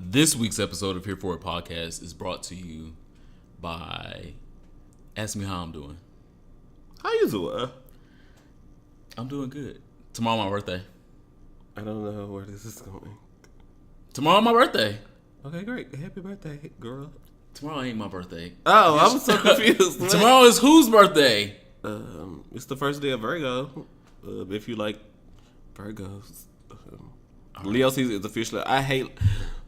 This week's episode of Here For It Podcast is brought to you by Ask Me How I'm Doing. How you doing? I'm doing good. Tomorrow my birthday. I don't know where this is going. Tomorrow my birthday. Okay, great. Happy birthday, girl. Tomorrow ain't my birthday. Oh, I was so confused. Tomorrow is whose birthday? It's the first day of Virgo. If you like Virgos. Leo season is officially. I hate.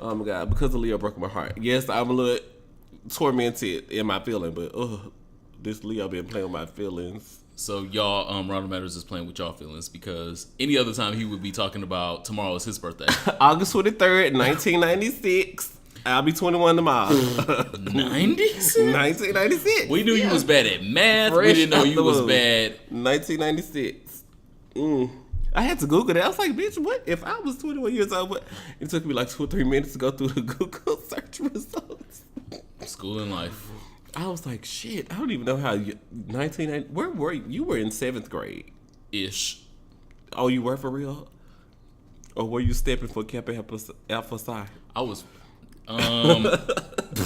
Oh my god, because of Leo broke my heart. Yes, I'm a little tormented in my feeling, but this Leo been playing with my feelings. So y'all, Ronald Matters is playing with y'all feelings because any other time he would be talking about tomorrow is his birthday. August 23rd, 1996. I'll be 21 tomorrow. 90s? 1996. We knew you was bad at math. Fresh we didn't know out you the was womb. bad. 1996. I had to Google that. I was like, bitch, what? If I was 21 years old, what? It took me like 2 or 3 minutes to go through the Google search results. School and life. I was like, shit, I don't even know how 1990. Where were you? You were in 7th grade. Ish. Oh, you were for real? Or were you stepping for Kappa Alpha Psi? I was. That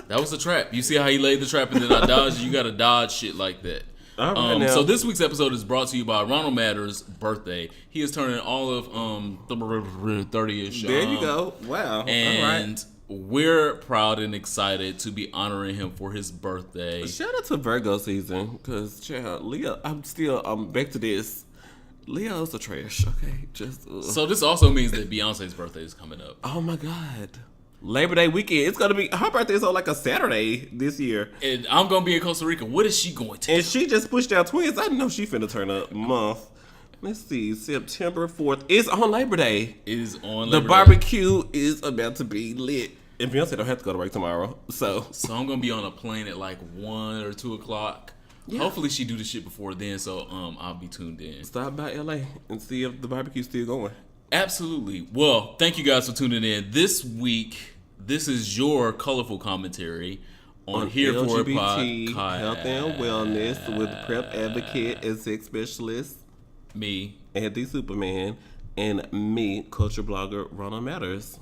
was a trap. You see how he laid the trap and then I dodged? You got to dodge shit like that. All right, now. So this week's episode is brought to you by Ronald Matters' birthday. He is turning all of 30-ish. There you go. Wow. And all right. we're proud and excited to be honoring him for his birthday. Shout out to Virgo season, because Leo, I'm back to this. Leo's a trash, okay? So this also means that Beyonce's birthday is coming up. Oh my God. Labor Day weekend. It's gonna be her birthday is on like a Saturday this year. And I'm gonna be in Costa Rica. What is she going to And do? she just pushed out twins. I know she finna turn up month. Let's see, September 4th. It's on Labor Day. It is on The Labor Day. barbecue is about to be lit. And Beyonce don't have to go to work tomorrow. So I'm gonna be on a plane at like 1 or 2 o'clock. Yeah. Hopefully she do the shit before then, so I'll be tuned in. stop by LA and see if the barbecue's still going. Absolutely. Well, thank you guys for tuning in. This week, this is your colorful commentary on Here For It LGBT, Podcast. health and wellness with PrEP advocate and sex specialist, Me. Andy Superman, and me, culture blogger Ronald Matters.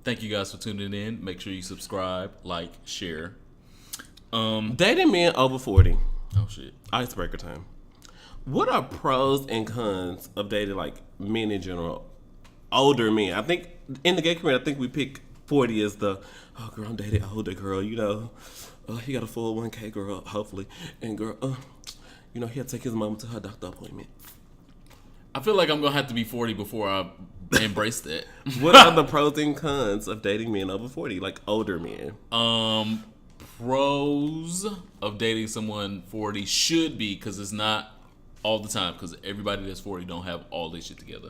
Thank you guys for tuning in. Make sure you subscribe, like, share. Dating men over 40. Oh shit. Icebreaker time. What are pros and cons of dating like men in general? Older men. I think in the gay community, I think we pick 40 as the, oh girl, I'm dating older girl, you know. He got a full 1K girl, hopefully. And girl, he'll take his mama to her doctor appointment. I feel like I'm gonna have to be 40 before I embrace that. What are the pros and cons of dating men over 40, like older men? Pros of dating someone 40 should be, because it's not all the time, because everybody that's 40 don't have all this shit together.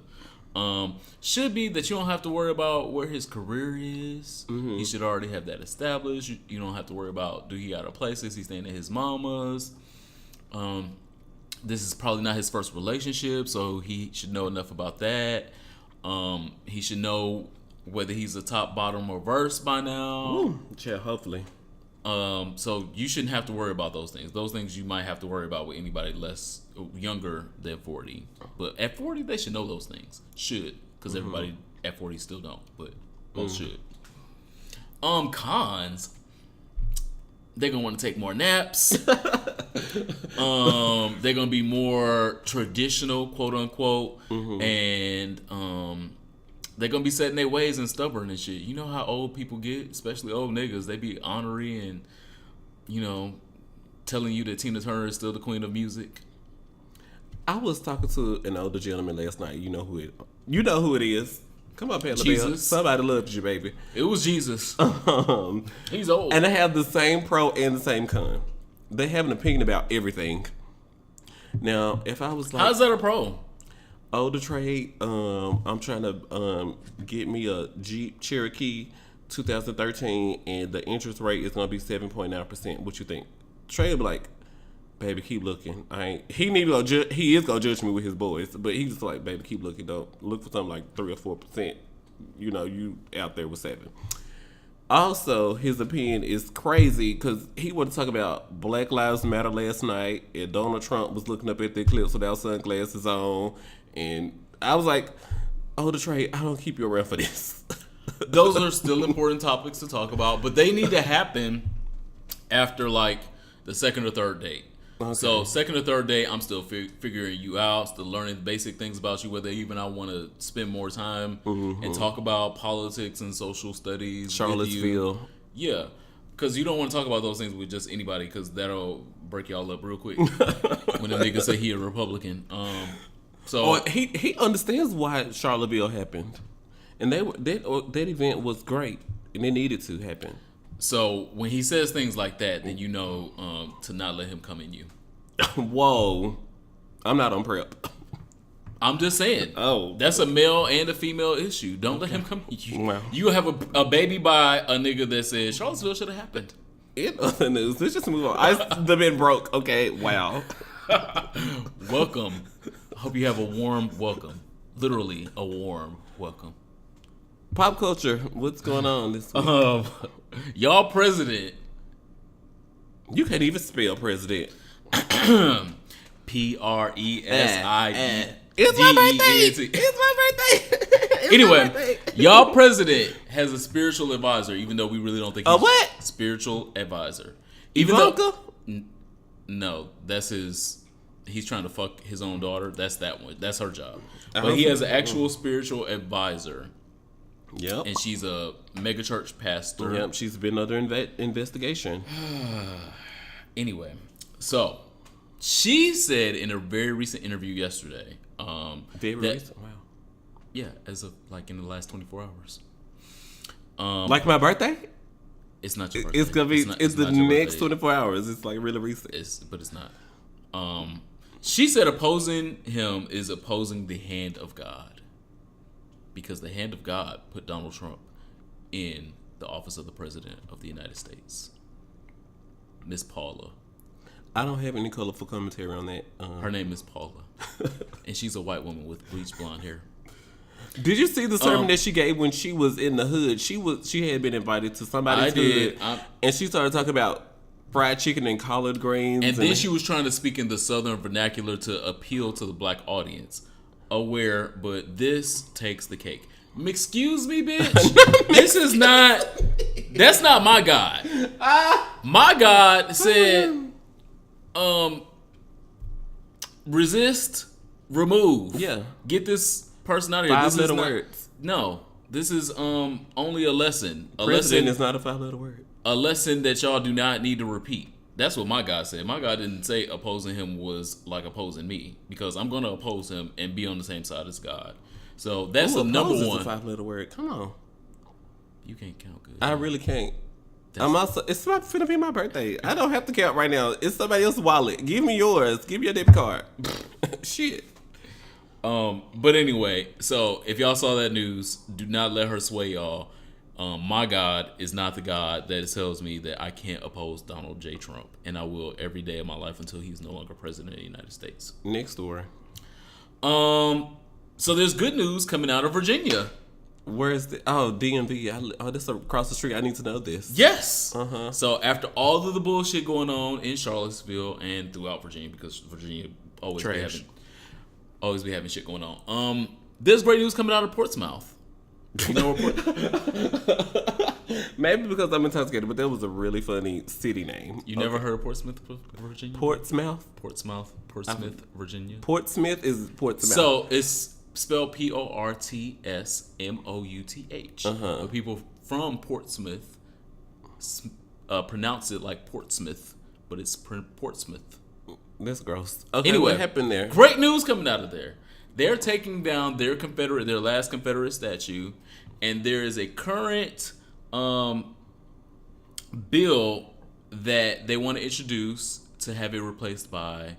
Should be that you don't have to worry about where his career is. Mm-hmm. He should already have that established. You don't have to worry about, do he got a place? Is he staying at his mama's? This is probably not his first relationship, so he should know enough about that. He should know whether he's a top, bottom, or verse by now. Ooh, yeah, hopefully. So you shouldn't have to worry about those things. Those things you might have to worry about with anybody younger than 40. But at 40, they should know those things. Should, because everybody at 40 still don't, but most should. Cons. They're gonna want to take more naps. They're gonna be more traditional, quote unquote, and they're gonna be set in their ways and stubborn and shit. You know how old people get, especially old niggas. They be ornery and, telling you that Tina Turner is still the queen of music. I was talking to an older gentleman last night. You know who it is. Come on, Pam. Jesus. Somebody loves you, baby. It was Jesus. He's old. And they have the same pro and the same con. They have an opinion about everything. Now, if I was like, how's that a pro? older trade, I'm trying to get me a Jeep Cherokee 2013, and the interest rate is gonna be 7.9%. What you think? Trey will be like, baby, keep looking. He is gonna judge me with his boys, but he's just like, baby, keep looking. Don't look for something like 3 or 4%. You out there with 7. Also, his opinion is crazy because he wanted to talk about Black Lives Matter last night, and Donald Trump was looking up at the eclipse without sunglasses on, and I was like, oh, Detroit, I don't keep you around for this. those are still important topics to talk about, but they need to happen after like the second or third date. Okay. So second or third date, I'm still figuring you out, still learning basic things about you, whether even I want to spend more time and talk about politics and social studies. Charlottesville. Yeah, because you don't want to talk about those things with just anybody, because that'll break y'all up real quick. When a nigga say he a Republican. So he understands why Charlottesville happened, and that event was great, and it needed to happen. So when he says things like that, then you know to not let him come in you. Whoa, I'm not on prep. I'm just saying. Oh, that's a male and a female issue. Don't let him come in you. Wow. You have a baby by a nigga that says Charlottesville should have happened. In other news, let's just move on. I've been broke. Okay, wow. Welcome. I hope you have a warm welcome. Literally a warm welcome. Pop culture. What's going on this week? Y'all president. You can't even spell president. P-R-E-S-I-E. It's my birthday. It's my birthday. Anyway, y'all president has a spiritual advisor, even though we really don't think he's a what? Spiritual advisor. Ivanka? No, that's his. He's trying to fuck his own daughter. That's that one. That's her job. But he has an actual spiritual advisor. Yep. And she's a mega church pastor. Yep. She's been under investigation. Anyway, so she said in a very recent interview yesterday. Very recent? Wow. Yeah, as of like in the last 24 hours. Like my birthday? It's not your birthday. It's gonna be. It's the next 24 hours. It's like really recent. But it's not. She said opposing him is opposing the hand of God, because the hand of God put Donald Trump in the office of the president of the United States. Miss Paula. I don't have any colorful commentary on that. Her name is Paula, and she's a white woman with bleached blonde hair. Did you see the sermon that she gave when she was in the hood? She had been invited to somebody's hood, and she started talking about fried chicken and collard greens. And then she was trying to speak in the Southern vernacular to appeal to the black audience. Aware, but this takes the cake. Excuse me, bitch. This is not. That's not my God. My God said, resist, remove. Yeah. Get this person out of here. 5 letter words. No, this is only a lesson. President is not a 5-letter word. A lesson that y'all do not need to repeat. That's what my God said. My God didn't say opposing him was like opposing me, because I'm going to oppose him and be on the same side as God. So that's the number one. Is a 5-letter word. Come on. You can't count good. I really can't. It's about to be my birthday. I don't have to count right now. It's somebody else's wallet. Give me yours. Give me your debit card. Shit. But anyway, so if y'all saw that news, do not let her sway y'all. My God is not the God that tells me that I can't oppose Donald J. Trump, and I will every day of my life until he's no longer president of the United States. Next story. So there's good news coming out of Virginia. Where is the DMV? This is across the street. I need to know this. Yes. So after all of the bullshit going on in Charlottesville and throughout Virginia, because Virginia always be having shit going on. There's great news coming out of Portsmouth. Maybe because I'm intoxicated, but that was a really funny city name. You never heard of Portsmouth, Virginia? Portsmouth, Virginia. Portsmouth is Portsmouth. So it's spelled Portsmouth. But people from Portsmouth pronounce it like Portsmouth, but it's Portsmouth. That's gross. Okay, anyway, what happened there? Great news coming out of there. They're taking down their last Confederate statue, and there is a current bill that they want to introduce to have it replaced by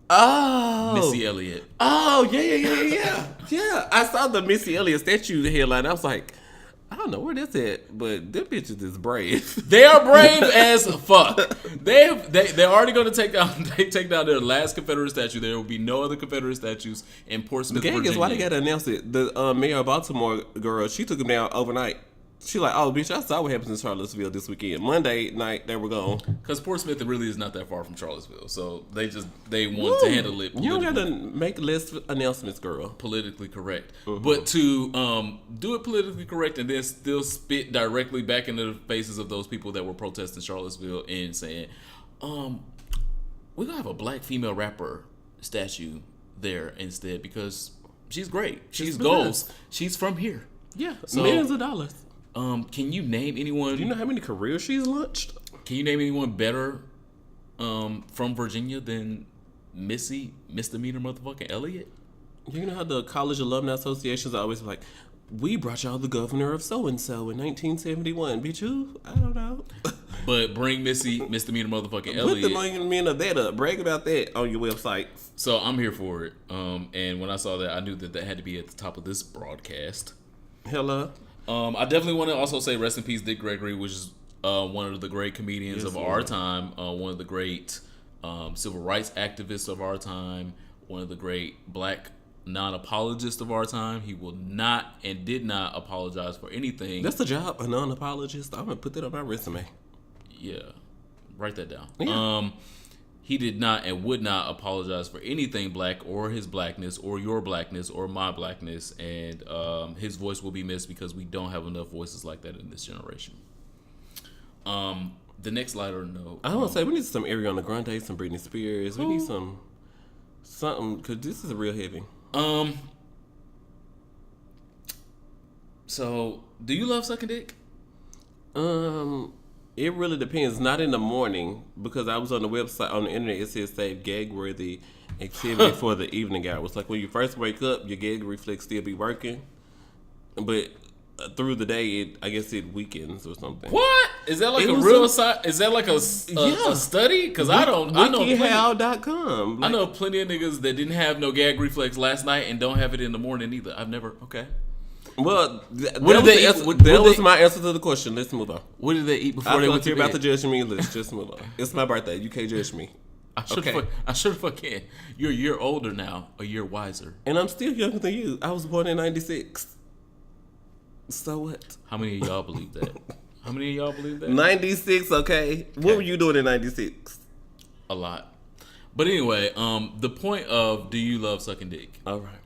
Missy Elliott. Oh, yeah. Yeah, I saw the Missy Elliott statue headline. I was like, I don't know where that's at, but them bitches is brave. They are brave as fuck. They're already going to take down their last Confederate statue. There will be no other Confederate statues in Portsmouth, Virginia. The gang is why they got to announce it. The mayor of Baltimore girl, she took him down overnight. She like, oh, bitch, I saw what happens in Charlottesville this weekend. Monday night, they were gone. Because Portsmouth really is not that far from Charlottesville, so they want to handle it. You don't got to make less announcements, girl. Politically correct, but to do it politically correct and then still spit directly back into the faces of those people that were protesting Charlottesville and saying, we're gonna have a black female rapper statue there instead because she's great. She's goals. She's from here. Yeah, so, millions of dollars. Can you name anyone? Do you know how many careers she's launched? Can you name anyone better from Virginia than Missy Misdemeanor motherfucking Elliott? You know how the college alumni associations are always like, we brought y'all the governor of so-and-so in 1971. Bitch, who? I don't know. But bring Missy Misdemeanor motherfucking Elliott. Put the million of that up. Brag about that on your website. So I'm here for it. And when I saw that, I knew that had to be at the top of this broadcast. Hello. I definitely want to also say rest in peace Dick Gregory, which is one of the great comedians of our time, one of the great civil rights activists of our time, one of the great black non-apologists of our time. He will not and did not apologize for anything. That's the job, a non-apologist. I'm going to put that on my resume. Yeah, write that down. Yeah. He did not and would not apologize for anything black or his blackness or your blackness or my blackness. And his voice will be missed because we don't have enough voices like that in this generation. The next lighter note. I want to say we need some Ariana Grande, some Britney Spears. We need something because this is real heavy. So, do you love sucking dick? It really depends. Not in the morning because I was on the website on the internet. It says save gag-worthy activity for the evening hours. Like when you first wake up, your gag reflex still be working, but through the day, I guess it weakens or something. What is that like a real site? Is that like a study? Because I know WikiHow.com. I know plenty of niggas that didn't have no gag reflex last night and don't have it in the morning either. I've never. Okay. Well, that was my answer to the question. Let's move on. What did they eat before they went to bed? You're about to judge me. Let's just move on. It's my birthday. You can't judge me. I should fuck can. You're a year older now, a year wiser. And I'm still younger than you. I was born in 96. So what? How many of y'all believe that? 96, okay. What were you doing in 96? A lot. But anyway, the point of do you love sucking dick? All right.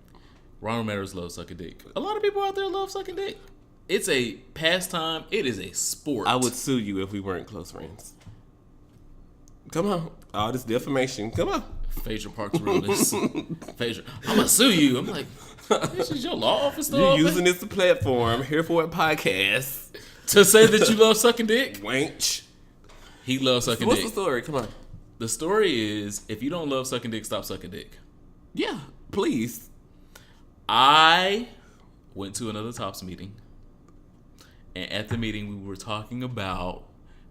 Ronald Matters loves sucking dick. A lot of people out there love sucking dick. It's a pastime. It is a sport. I would sue you if we weren't close friends. Come on. All this defamation. Come on. Phaedra Parks realness. Phaedra, I'm going to sue you. I'm like, this is your law office though. You're using this platform, Here For It podcast. To say that you love sucking dick? Wench. He loves sucking What's dick. What's the story? Come on. The story is, if you don't love sucking dick, stop sucking dick. Yeah, please. I went to another Tops meeting, and at the meeting we were talking about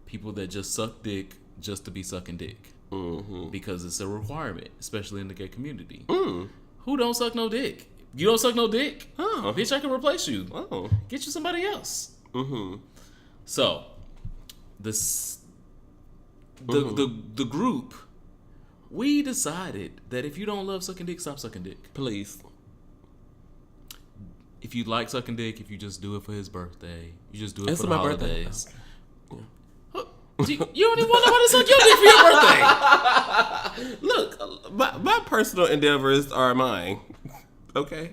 people that just suck dick just to be sucking dick. Mm-hmm. Because it's a requirement, especially in the gay community. Who don't suck no dick? You don't suck no dick? Oh. Bitch, I can replace you. Oh. Get you somebody else. Mm-hmm. So, the group, we decided that if you don't love sucking dick, stop sucking dick. Please. If you like sucking dick, if you just do it for his birthday, you just do it for the holidays. Okay. Yeah. You don't even want nobody to suck your dick for your birthday. Look, my personal endeavors are mine. Okay.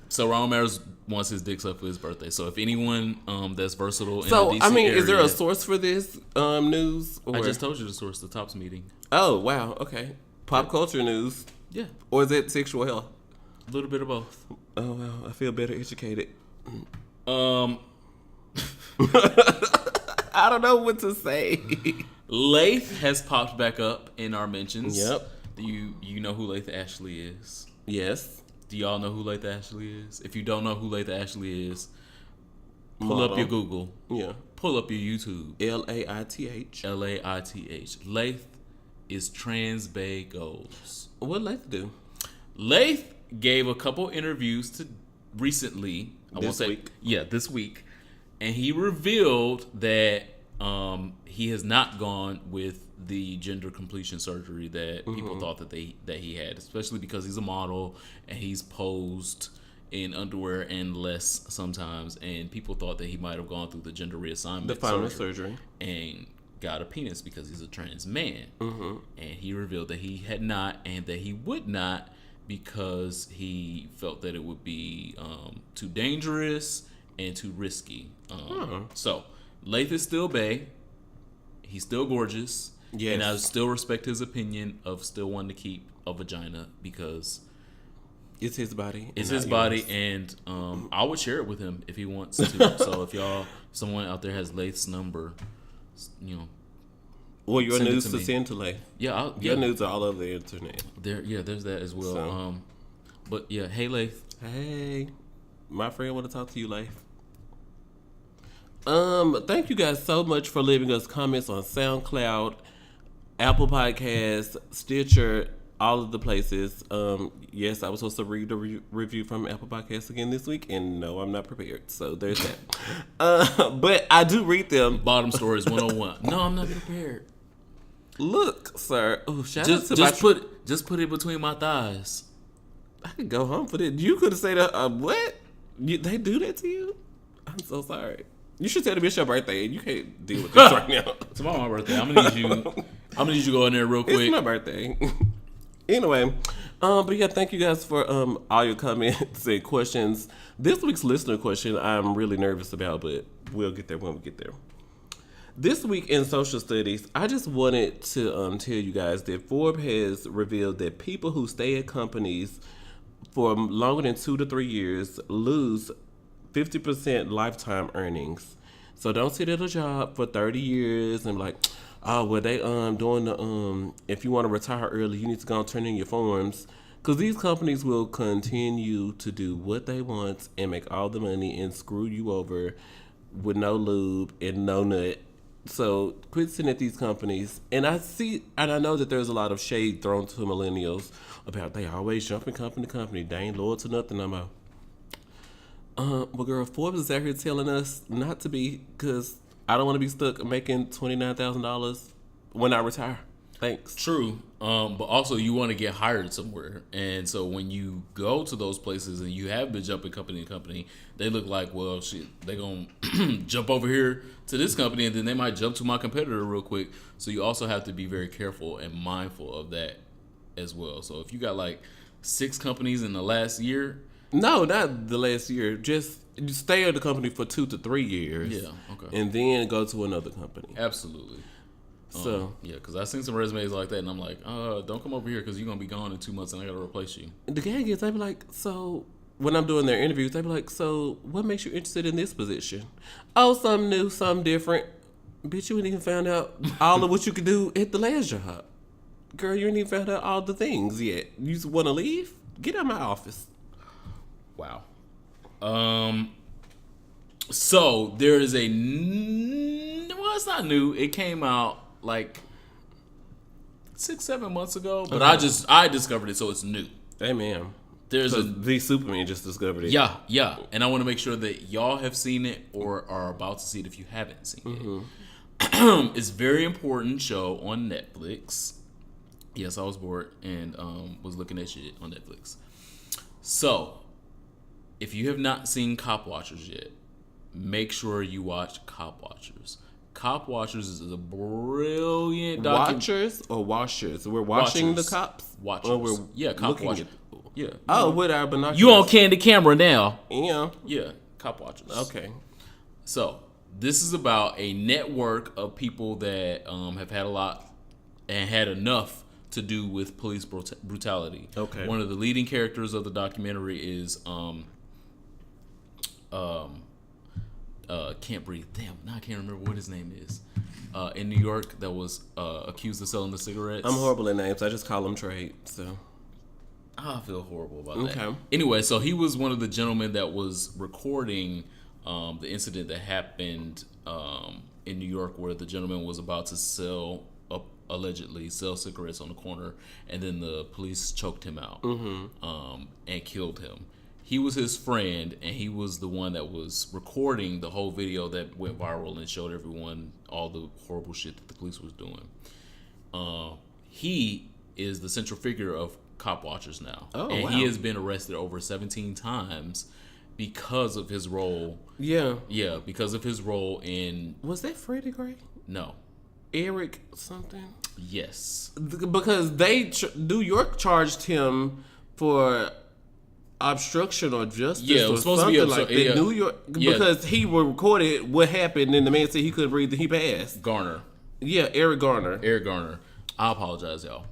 So Ronald Matters wants his dick sucked for his birthday. So if anyone that's versatile in the DC area, is there a source for this news? Or? I just told you the source, the Tops meeting. Oh, wow. Okay. Pop culture news. Yeah. Or is it sexual health? A little bit of both. Oh, wow. I feel better educated. I don't know what to say. Lath has popped back up in our mentions. Yep. Do you know who Lath Ashley is? Yes. Do y'all know who Lath Ashley is? If you don't know who Lath Ashley is, pull up your Google. Yeah. Pull up your YouTube. Laith. Laith. Lath is Trans Bay Goals. What Laith do? Lath gave a couple interviews recently. This week. Yeah, this week. And he revealed that he has not gone with the gender completion surgery that people thought that he had, especially because he's a model and he's posed in underwear and less sometimes, and people thought that he might have gone through the gender reassignment, the final surgery, and got a penis because he's a trans man. And he revealed that he had not, and that he would not, because he felt that it would be too dangerous and too risky. So Lath is still bae. He's still gorgeous. Yes. And I still respect his opinion of still wanting to keep a vagina, because it's his body. It's his body, and I would share it with him if he wants to. So if someone out there has Lath's number, or your nudes to send to Lath. Yeah, your nudes are all over the internet. There's that as well. So. But yeah, hey Lath. Hey, my friend, want to talk to you, Lath. Thank you guys so much for leaving us comments on SoundCloud, Apple Podcasts, Stitcher, all of the places. Yes, I was supposed to read the review from Apple Podcasts again this week, and no, I'm not prepared. So there's that. But I do read them. Bottom Stories 101. No, I'm not prepared. Look, sir. Oh, just put it between my thighs. I could go home for that. You could have said, what? They do that to you? I'm so sorry. You should tell them it's your birthday, and you can't deal with this right now. Tomorrow my birthday. I'm gonna need you to go in there real quick. It's my birthday. Anyway, but yeah, thank you guys for all your comments and questions. This week's listener question I'm really nervous about, but we'll get there when we get there. This week in social studies, I just wanted to tell you guys that Forbes has revealed that people who stay at companies for longer than 2 to 3 years lose 50% lifetime earnings. So don't sit at a job for 30 years and like, oh, well, they doing the if you want to retire early, you need to go and turn in your forms, because these companies will continue to do what they want and make all the money and screw you over with no lube and no nut. So quit sitting at these companies. And I know that there's a lot of shade thrown to millennials about they always jumping company to company. They ain't loyal to nothing no more. Well, girl, Forbes is out here telling us not to be, because I don't want to be stuck making $29,000 when I retire. Thanks. True. But also you want to get hired somewhere. And so when you go to those places and you have been jumping company to company, they look like, well, shit, they going to jump over here to this company, and then they might jump to my competitor real quick. So you also have to be very careful and mindful of that as well. So if you got like 6 companies in the last year. No, not the last year. Just you stay at the company for 2 to 3 years. Yeah, okay. And then go to another company. Absolutely. So yeah, because I've seen some resumes like that, and I'm like, don't come over here because you're gonna be gone in 2 months, and I gotta replace you. The gag is, they be like, so when I'm doing their interviews, they be like, so what makes you interested in this position? Oh, something new, something different. Bitch, you ain't even found out all of what you could do at the last job. Girl, you ain't even found out all the things yet. You just want to leave? Get out of my office. Wow. So there is well, it's not new. It came out like 6-7 months ago, but I discovered it, so it's new. Amen. There's the Superman just discovered it. Yeah, and I want to make sure that y'all have seen it or are about to see it if you haven't seen it. It's a very important show on Netflix. Yes, I was bored and was looking at shit on Netflix. So, if you have not seen Cop Watchers yet, make sure you watch Cop Watchers. Cop Watchers is a brilliant Watchers or washers? We're washing the cops? Watchers. Or Cop Watchers. Yeah. Oh, with our binoculars. You on Candid Camera now. Yeah. Yeah, Cop Watchers. Okay. So, this is about a network of people that have had a lot and had enough to do with police brutality. Okay. One of the leading characters of the documentary is can't breathe. Damn, now I can't remember what his name is. In New York, that was accused of selling the cigarettes. I'm horrible at names. I just call them trade. So I feel horrible about that. Okay. Anyway, so he was one of the gentlemen that was recording the incident that happened in New York, where the gentleman was about to allegedly sell cigarettes on the corner, and then the police choked him out and killed him. He was his friend, and he was the one that was recording the whole video that went viral and showed everyone all the horrible shit that the police was doing. He is the central figure of cop watchers now. Oh, and wow. he has been arrested over 17 times because of his role. Yeah. Yeah, because of his role in... Was that Freddie Gray? No. Eric something? Yes. Because New York charged him for obstruction or justice. Yeah, it was supposed to be like that. yeah. New York, because he recorded what happened, and the man said he couldn't breathe, and he passed. Garner. Yeah, Eric Garner. Eric Garner. I apologize, y'all.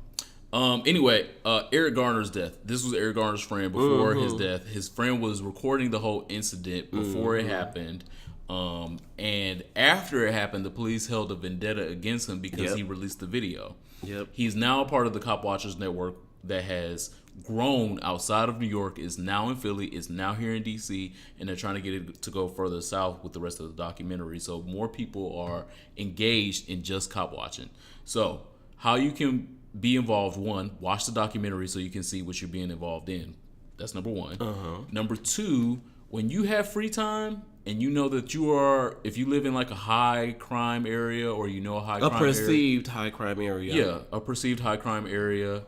Anyway, Eric Garner's death. This was Eric Garner's friend before his death. His friend was recording the whole incident before it happened. And after it happened, the police held a vendetta against him because he released the video. Yep. He's now a part of the Cop Watchers Network that has grown outside of New York, is now in Philly, is now here in DC, and they're trying to get it to go further south with the rest of the documentary. So more people are engaged in just cop watching. So how you can be involved: one, watch the documentary so you can see what you're being involved in. That's number one. Number two, when you have free time and you know that you are, if you live in like a high crime area, or you know a high crime area, perceived high crime area. Yeah, a perceived high crime area,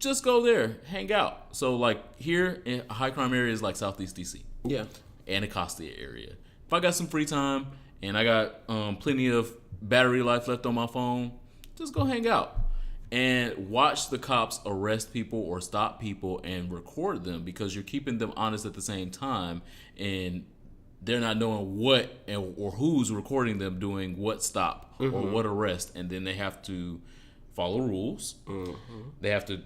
just go there, hang out. So like here, in a high crime area is like Southeast DC. Yeah. Anacostia area. If I got some free time and I got plenty of battery life left on my phone, just go hang out and watch the cops arrest people or stop people and record them, because you're keeping them honest at the same time, and they're not knowing what or who's recording them doing what stop or what arrest, and then they have to follow rules. They have to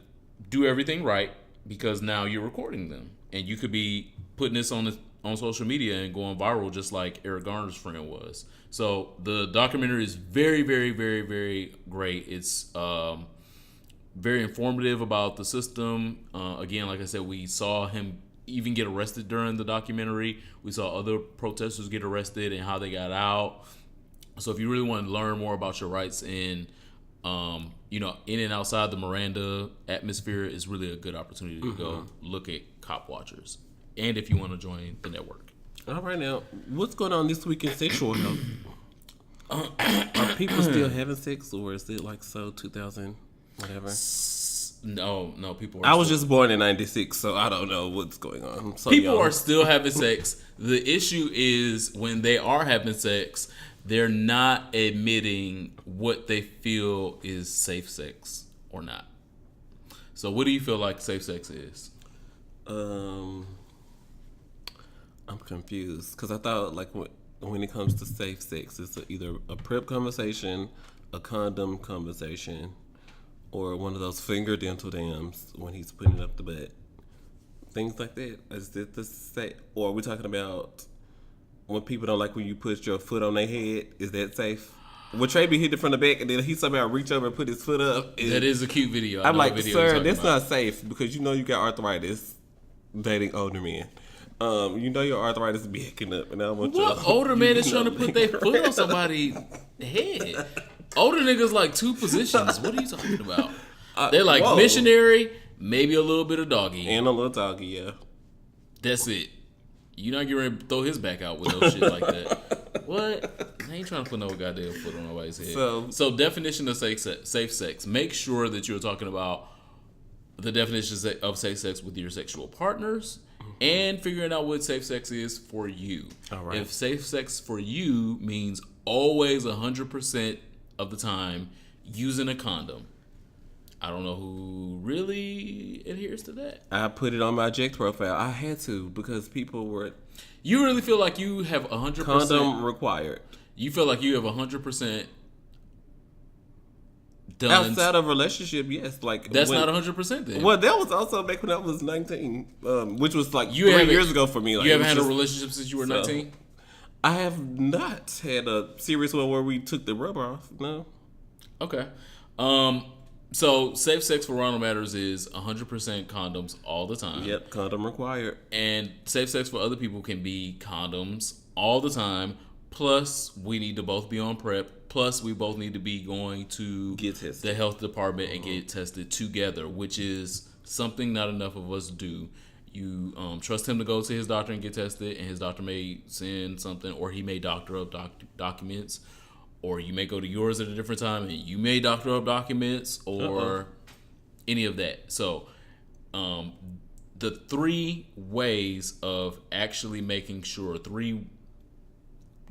do everything right, because now you're recording them, and you could be putting this on social media and going viral, just like Eric Garner's friend was. So the documentary is very, very, very, very great. It's very informative about the system. Again, like I said, we saw him even get arrested during the documentary. We saw other protesters get arrested and how they got out. So if you really want to learn more about your rights in and outside the Miranda atmosphere, is really a good opportunity to go look at Cop Watchers. And if you want to join the network. All right, now, what's going on this week in sexual health? Are people still having sex, or is it like 2000, whatever? No, people are I was just born in 96, so I don't know what's going on. So people are still having sex. The issue is when they are having sex, they're not admitting what they feel is safe sex or not. So what do you feel like safe sex is? I'm confused, because I thought like when it comes to safe sex, it's either a prep conversation, a condom conversation, or one of those finger dental dams when he's putting up the butt. Things like that. Is it the safe? Or are we talking about when people don't like when you put your foot on their head? Is that safe? When Trey be hitting from the back and then he somehow reach over and put his foot up. That is a cute video. I'm like, sir, that's not safe, because you know you got arthritis dating older men. You know your arthritis be hicking up, and I want what older man is trying to put their foot on somebody's head? Older niggas like two positions. What are you talking about? They're like missionary, maybe a little bit of doggy, and a little doggy. Yeah, that's it. You're not getting ready to throw his back out with no shit like that. What? I ain't trying to put no goddamn foot on nobody's head. So definition of safe sex. Make sure that you're talking about the definition of safe sex with your sexual partners, and figuring out what safe sex is for you. All right. If safe sex for you means always 100% of the time using a condom, I don't know who really adheres to that. I put it on my Jack profile. I had to, because people were... You really feel like you have 100%... Condom required. You feel like you have 100% done... Outside of relationship, yes. Like that's not 100% then. Well, that was also back when I was 19, which was like 3 years ago for me. Like, you haven't had a relationship since you were 19? I have not had a serious one where we took the rubber off, no. Okay. So safe sex for Ronald Matters is 100% condoms all the time. Yep, condom required. And safe sex for other people can be condoms all the time. Plus, we need to both be on prep. Plus, we both need to be going to the health department and get tested together, which is something not enough of us do. You trust him to go to his doctor and get tested, and his doctor may send something, or he may doctor up documents, or you may go to yours at a different time and you may doctor up documents, or any of that. So the 3 ways of actually making sure 3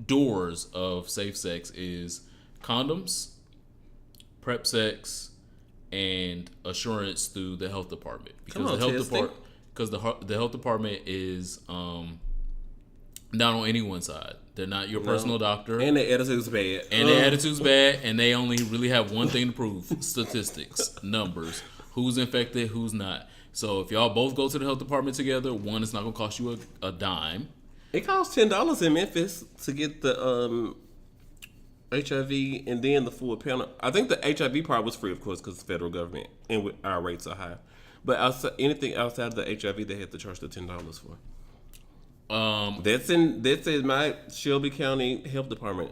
doors of safe sex is condoms, prep sex, and assurance through the health department. Because the health department is not on anyone's side. They're not your personal doctor. And their attitude's bad. And they only really have one thing to prove: statistics, numbers, who's infected, who's not. So if y'all both go to the health department together, one, it's not going to cost you a dime. It costs $10 in Memphis to get the HIV and then the full panel. I think the HIV part was free, of course, because it's federal government and our rates are high. But anything outside of the HIV, they have to charge the $10 for. That's in my Shelby County Health Department.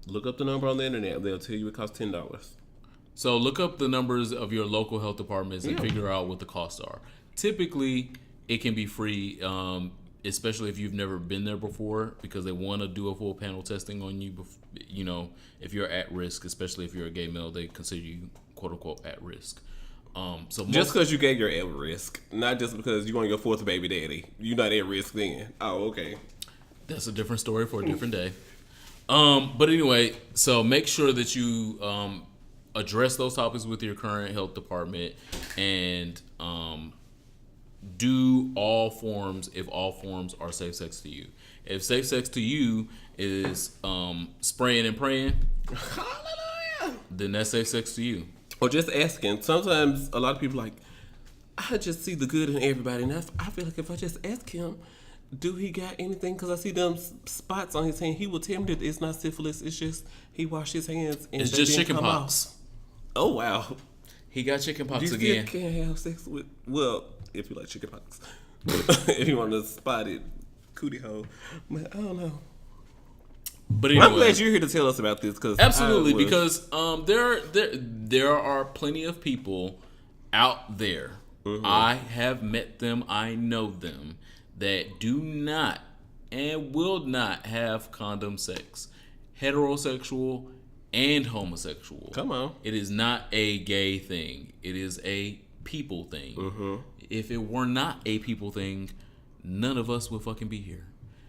Look up the number on the internet. They'll tell you it costs $10. So look up the numbers of your local health departments and figure out what the costs are. Typically, it can be free, especially if you've never been there before, because they want to do a full panel testing on you. You know, if you're at risk, especially if you're a gay male, they consider you "quote unquote" at risk. So just because you gay, you're at risk, not just because you're on your 4th baby daddy. You're not at risk then. Oh, okay. That's a different story for a different day. But anyway, so make sure that you address those topics with your current health department and do all forms if all forms are safe sex to you. If safe sex to you is spraying and praying, then that's safe sex to you. Or just asking. Sometimes a lot of people like, I just see the good in everybody. And I feel like if I just ask him, do he got anything? Because I see them spots on his hand. He will tell me that it's not syphilis. It's just he washed his hands. And it's just chicken pox. Oh, wow. He got chicken pox you again. You can't have sex with, well, if you like chicken pox. If you want to spot it, cootie hole. But I don't know. But anyway, I'm glad you're here to tell us about this. Absolutely, because there are plenty of people out there. Mm-hmm. I have met them. I know them that do not and will not have condom sex, heterosexual and homosexual. Come on, it is not a gay thing. It is a people thing. Mm-hmm. If it were not a people thing, none of us would fucking be here.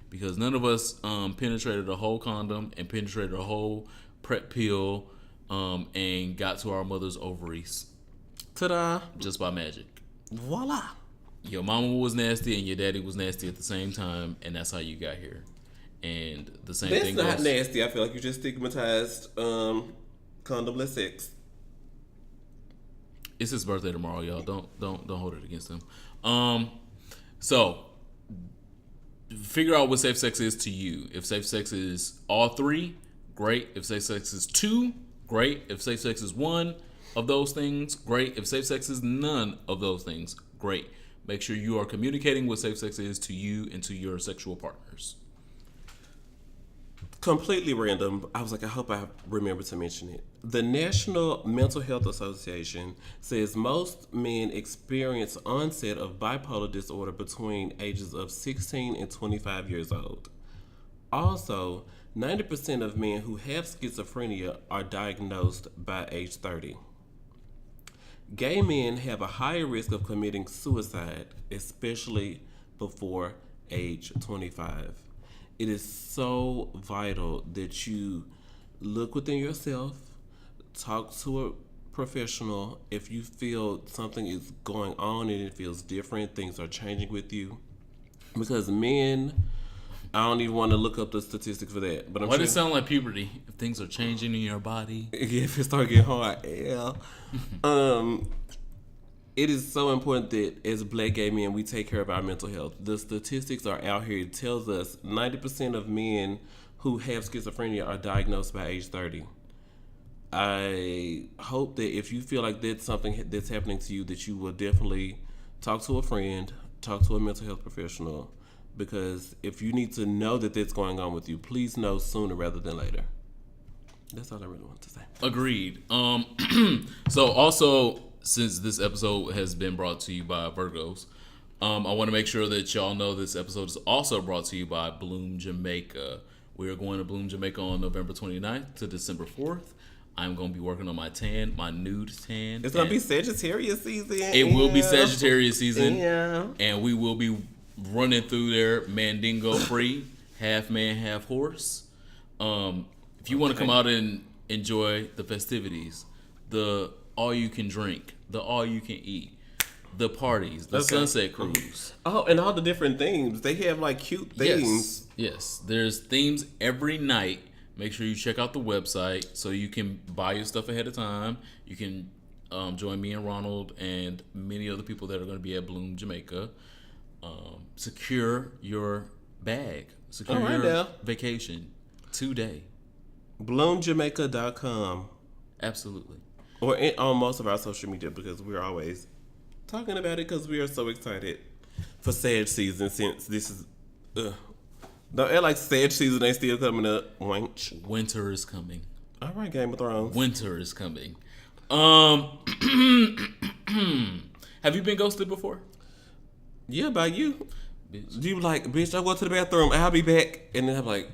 Because none of us penetrated a whole condom and penetrated a whole PrEP pill and got to our mother's ovaries. Ta-da. Just by magic. Voila. Your mama was nasty and your daddy was nasty at the same time, and that's how you got here. And the same thing goes. That's not nasty. I feel like you just stigmatized condomless sex. It's his birthday tomorrow, y'all. Don't hold it against him. So figure out what safe sex is to you. If safe sex is all 3, great. If safe sex is 2, great. If safe sex is 1 of those things, great. If safe sex is none of those things, great. Make sure you are communicating what safe sex is to you and to your sexual partners. Completely random. I was like, I hope I remember to mention it. The National Mental Health Association says most men experience onset of bipolar disorder between ages of 16 and 25 years old. Also, 90% of men who have schizophrenia are diagnosed by age 30. Gay men have a higher risk of committing suicide, especially before age 25. It is so vital that you look within yourself, talk to a professional. If you feel something is going on and it feels different, things are changing with you. Because men, I don't even want to look up the statistics for that. But why does it sound like puberty? If things are changing in your body, if it start getting hard, yeah. It is so important that as Black gay men, we take care of our mental health. The statistics are out here. It tells us 90% of men who have schizophrenia are diagnosed by age 30. I hope that if you feel like that's something that's happening to you, that you will definitely talk to a friend, talk to a mental health professional, because if you need to know that that's going on with you, please know sooner rather than later. That's all I really want to say. Agreed. So also, since this episode has been brought to you by Virgos, I want to make sure that y'all know this episode is also brought to you by Bloom Jamaica. We are going to Bloom Jamaica on November 29th to December 4th. I'm going to be working on my tan, my nude tan. It's going to be Sagittarius season. It will be Sagittarius season. Yeah. And we will be running through there Mandingo free, half man, half horse. If you want to come out and enjoy the festivities, the all you can drink, the all you can eat, the parties, the sunset cruise. Oh, and all the different themes. They have like cute themes. Yes. There's themes every night. Make sure you check out the website so you can buy your stuff ahead of time. You can join me and Ronald and many other people that are going to be at Bloom, Jamaica. Secure your bag. Secure your vacation today. BloomJamaica.com. Absolutely. Or on most of our social media, because we're always talking about it because we are so excited for Sag season, since this is... Don't act like Sag season ain't still coming up. Wanch. Winter is coming. All right, Game of Thrones. Winter is coming. Have you been ghosted before? Yeah, by you. Bitch. You like, bitch, I'll go to the bathroom. I'll be back. And then I'm like,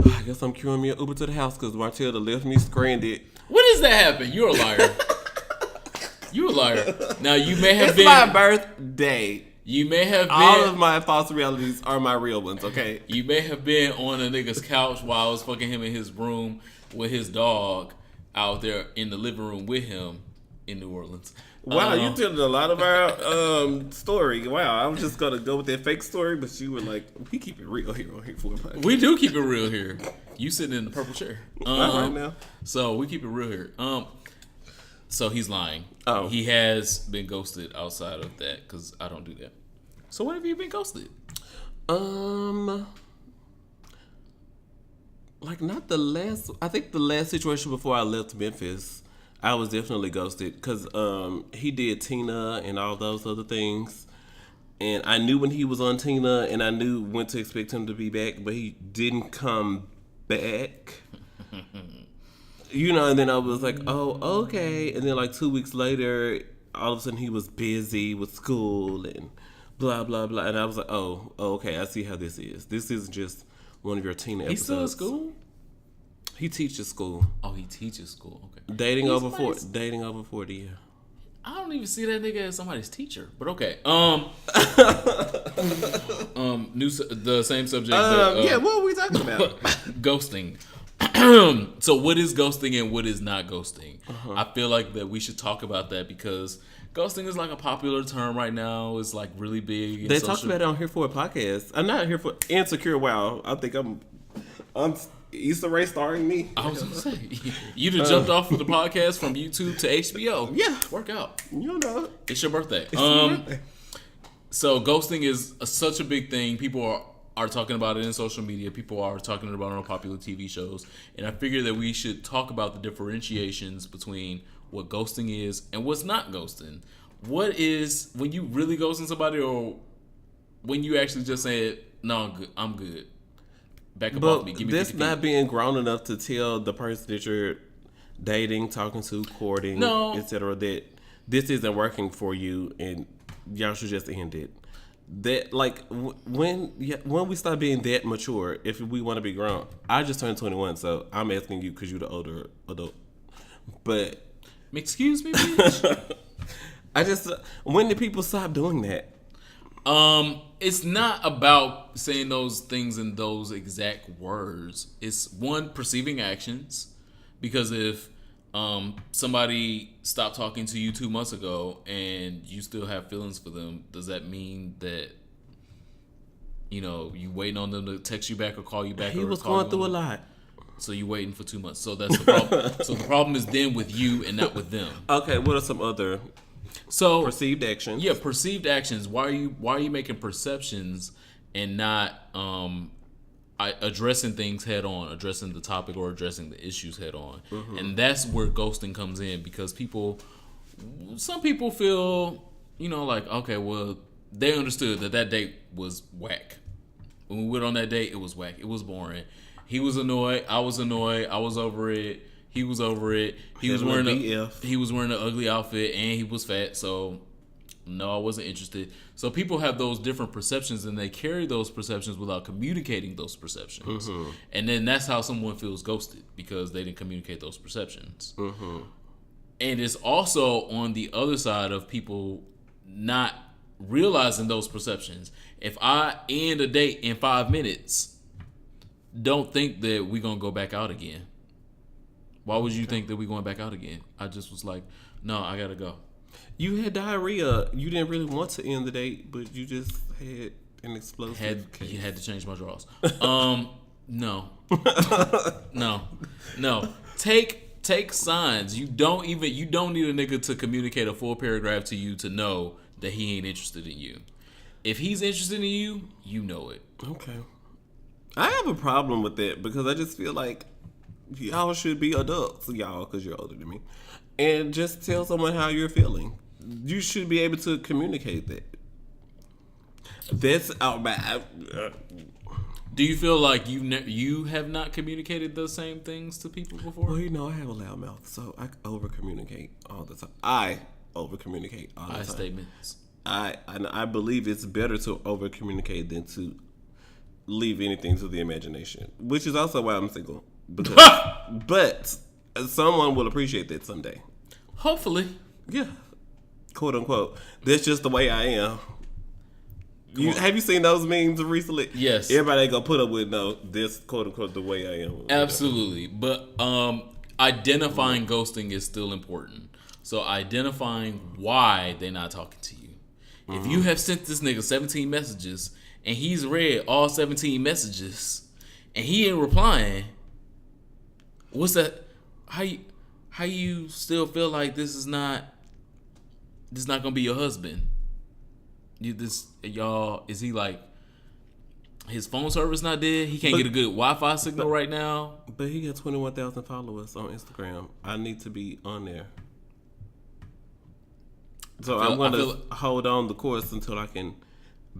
I guess I'm queuing me an Uber to the house because Martella left me stranded. When does that happen? You're a liar. You're a liar. Now, you may have been... It's my birthday. You may have been... All of my false realities are my real ones, okay? You may have been on a nigga's couch while I was fucking him in his room with his dog out there in the living room with him in New Orleans. Wow, you telling a lot of our story. Wow, I was just going to go with that fake story, but you were like, we keep it real here on Here for a Podcast. We do keep it real here. You sitting in the purple chair. All right now. So we keep it real here. So he's lying. Oh. He has been ghosted outside of that because I don't do that. So when have you been ghosted? Like not the last. I think the last situation before I left Memphis, I was definitely ghosted because he did Tina and all those other things, and I knew when he was on Tina, and I knew when to expect him to be back, but he didn't come back. You know, and then I was like, oh, okay. And then like 2 weeks later, all of a sudden he was busy with school and blah, blah, blah. And I was like, oh, okay, I see how this is. This isn't just one of your teen episodes. He's still in school? He teaches school. Oh, he teaches school. Okay. Dating over 40, yeah. I don't even see that nigga as somebody's teacher, but okay. The same subject. Yeah, what are we talking about? Ghosting. So what is ghosting and what is not ghosting? I feel like that we should talk about that because ghosting is like a popular term right now. It's like really big. They talked about it on Here for a Podcast. I'm not here for Insecure. Wow, I think I'm Issa Rae starring me. I was gonna say you just jumped off of the podcast from YouTube to HBO. Yeah, work out. You know, it's your birthday. It's your birthday. So ghosting is such a big thing. People are talking about it in social media. People are talking about it on popular TV shows. And I figure that we should talk about the differentiations between what ghosting is and what's not ghosting. What is when you really ghosting somebody or when you actually just say, no, I'm good. Back up off me. Give me this 50 not being grown enough to tell the person that you're dating, talking to, courting, etc. that this isn't working for you and y'all should just end it. That like when we start being that mature, if we want to be grown. I just turned 21, so I'm asking you because you're the older adult. But excuse me, bitch. I just when did people stop doing that? It's not about saying those things in those exact words. It's one, perceiving actions, because if somebody stopped talking to you 2 months ago and you still have feelings for them, does that mean that you waiting on them to text you back or call you back? He was going through a lot. So you waiting for 2 months. So that's the problem. So the problem is then with you and not with them. Okay, what are some other perceived actions? Yeah, perceived actions. Why are you making perceptions and not addressing things head on, addressing the topic or addressing the issues head on? Mm-hmm. And that's where ghosting comes in, because some people feel, like, okay, well, they understood that date was whack. When we went on that date, it was whack. It was boring. He was annoyed. I was annoyed. I was over it. He was over it. He was wearing an ugly outfit and he was fat. So No, I wasn't interested. So people have those different perceptions, and they carry those perceptions without communicating those perceptions. Mm-hmm. And then that's how someone feels ghosted, because they didn't communicate those perceptions. Mm-hmm. And it's also on the other side of people not realizing those perceptions. If I end a date in 5 minutes, don't think that we're going to go back out again. Why would you think that we're going back out again? I just was like, no, I got to go. You had diarrhea. You didn't really want to end the date, but you just had an explosive case. You had to change my drawers. No. No. Take signs. You don't need a nigga to communicate a full paragraph to you to know that he ain't interested in you. If he's interested in you, you know it. Okay. I have a problem with that because I just feel like y'all should be adults, y'all, because you're older than me, and just tell someone how you're feeling. You should be able to communicate that. That's out bad. Do you feel like you have not communicated those same things to people before? Well, I have a loud mouth, so I over communicate all the time. I over communicate all the time. Statements. I believe it's better to over communicate than to leave anything to the imagination, which is also why I'm single. But someone will appreciate that someday. Hopefully. Yeah. Quote unquote. That's just the way I am. Have you seen those memes recently? Yes. Everybody ain't gonna put up with this quote unquote the way I am. Absolutely. But identifying ghosting is still important. So identifying why they're not talking to you. If you have sent this nigga 17 messages and he's read all 17 messages and he ain't replying, what's that? How you still feel like this is not gonna be your husband? Is he like, his phone service not dead? He can't get a good Wi-Fi signal right now. But he got 21,000 followers on Instagram. I need to be on there. So I'm gonna hold on the course until I can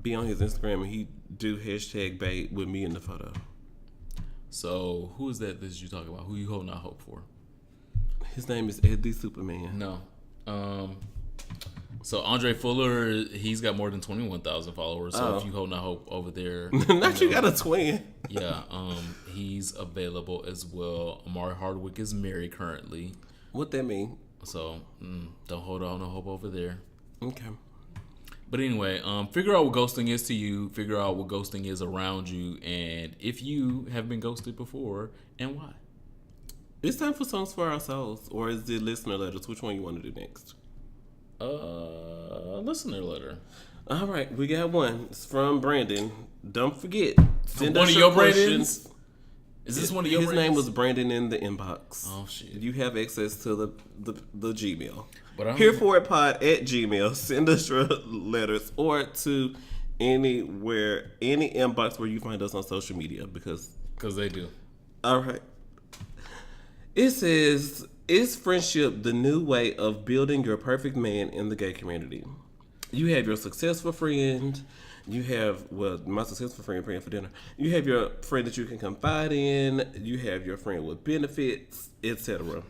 be on his Instagram and he do #bait with me in the photo. So who is that you talking about? Who you holding out hope for? His name is Eddie Superman. No. So Andre Fuller, he's got more than 21,000 followers. So if you holding out hope over there, not you got a twin. Yeah. He's available as well. Amari Hardwick is married currently. What that mean? So don't hold on no hope over there. Okay. But anyway, figure out what ghosting is to you. Figure out what ghosting is around you, and if you have been ghosted before, and why. It's time for Songs for Our Souls, or is it listener letters? Which one you want to do next? Listener letter. All right, we got one. It's from Brandon. Don't forget, send one us of your your questions. Brandons? Is this one of your His Brandons? name was Brandon in the inbox. Oh shit! You have access to the Gmail. But Hereforitpod@gmail. Send us your letters or to any inbox where you find us on social media because they do. All right. It says, is friendship the new way of building your perfect man in the gay community? You have your successful friend. You have, my successful friend praying for dinner. You have your friend that you can confide in. You have your friend with benefits, etc.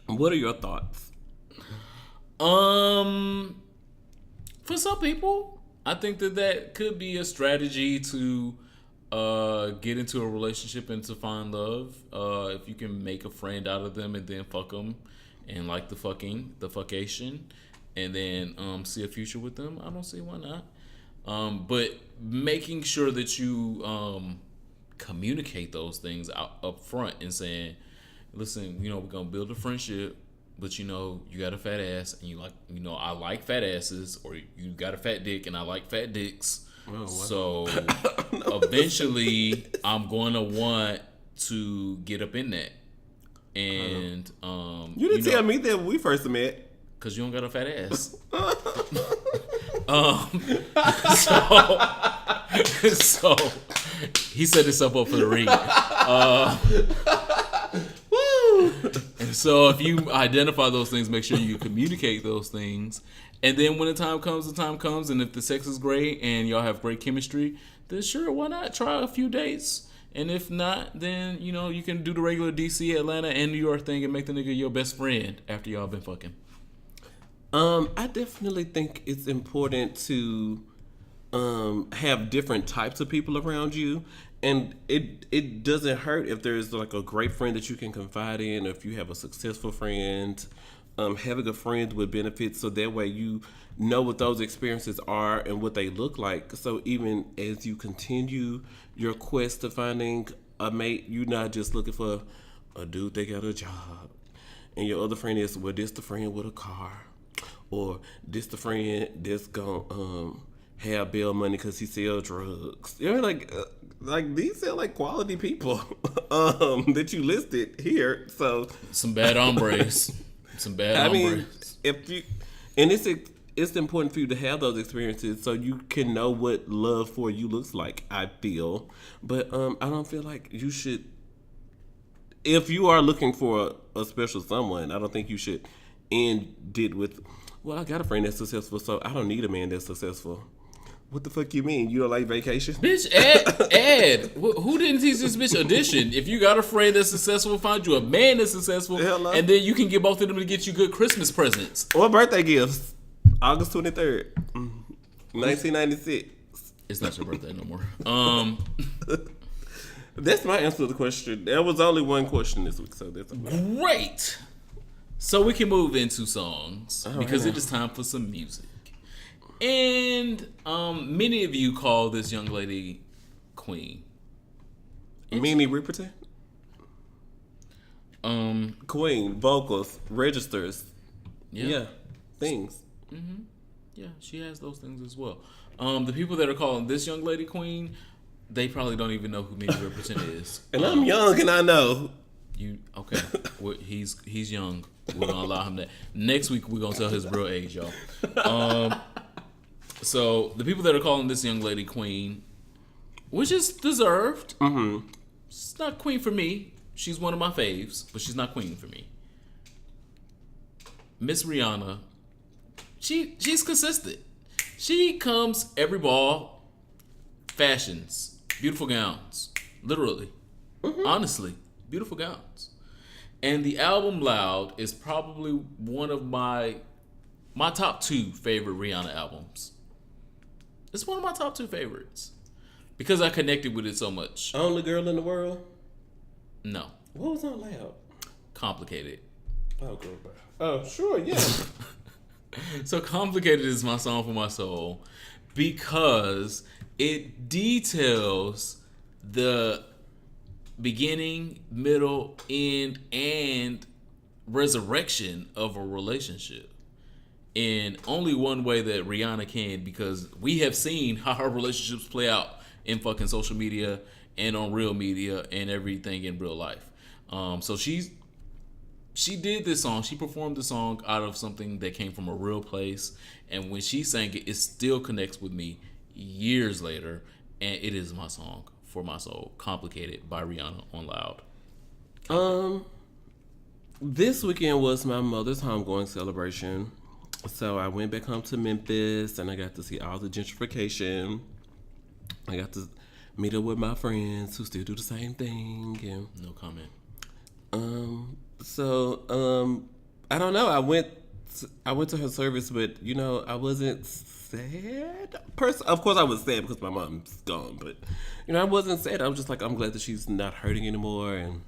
What are your thoughts? For some people, I think that could be a strategy to get into a relationship and to find love. If you can make a friend out of them and then fuck them and like the fuckation, and then see a future with them, I don't see why not. But making sure that you communicate those things up front and saying, listen, we're gonna build a friendship, but you got a fat ass and I like fat asses, or you got a fat dick and I like fat dicks. Oh, wow. So eventually I'm going to want to get up in that. And you didn't tell me that when we first met. Cause you don't got a fat ass. So he set himself up for the ring. And so if you identify those things, make sure you communicate those things. And then when the time comes, and if the sex is great and y'all have great chemistry, then sure, why not try a few dates? And if not, then you can do the regular DC, Atlanta, and New York thing and make the nigga your best friend after y'all been fucking. I definitely think it's important to have different types of people around you, and it doesn't hurt if there's like a great friend that you can confide in, or if you have a successful friend. Having a friend with benefits, so that way you know what those experiences are and what they look like. So even as you continue your quest to finding a mate, you're not just looking for a dude that got a job, and your other friend is, well, this the friend with a car, or this the friend that's gonna have bail money because he sell drugs. You know, like these sound like quality people that you listed here. So Some bad hombres. Some bad I hombres. mean, if you, and it's important for you to have those experiences so you can know what love for you looks like. I feel, but I don't feel like you should. If you are looking for a special someone, I don't think you should end it with, well, I got a friend that's successful, so I don't need a man that's successful. What the fuck you mean? You don't like vacation? Bitch, Ed, who didn't teach this bitch addition? If you got a friend that's successful, find you a man that's successful, Hello? and then you can get both of them to get you good Christmas presents. What birthday gifts? August 23rd, 1996. It's not your birthday no more. That's my answer to the question. There was only one question this week, so that's okay. Great. So we can move into songs because right. it is time for some music. And many of you call this young lady Queen. Minnie Riperton? Queen, vocals, registers. Yeah, things. Yeah, she has those things as well. The people that are calling this young lady Queen, they probably don't even know who Minnie Riperton is. And I'm young and I know. You okay? He's young. We're gonna allow him that. Next week we're gonna tell his real age, y'all. So the people that are calling this young lady Queen, which is deserved. She's not Queen for me. She's one of my faves, but she's not Queen for me. Miss Rihanna, she's consistent. She comes every ball, fashions, beautiful gowns, literally, honestly, beautiful gowns. And the album Loud is probably one of my top 2 favorite Rihanna albums. It's one of my top 2 favorites because I connected with it so much. Only girl in the world? No, What was on Loud? Complicated. Oh, girl. Oh, sure, yeah. So Complicated is my song for my soul because it details the beginning, middle, end, and resurrection of a relationship in only one way that Rihanna can, because we have seen how her relationships play out in fucking social media and on real media and everything in real life. So she did this song. She performed the song out of something that came from a real place, and when she sang it, it still connects with me years later, and it is my song for my soul. Complicated by Rihanna on Loud. This weekend was my mother's homegoing celebration. So I went back home to Memphis and I got to see all the gentrification. I got to meet up with my friends who still do the same thing. And, No comment. I don't know. I went to her service, but I wasn't sad. Of course, I was sad because my mom's gone, but I wasn't sad. I was just like, I'm glad that she's not hurting anymore, and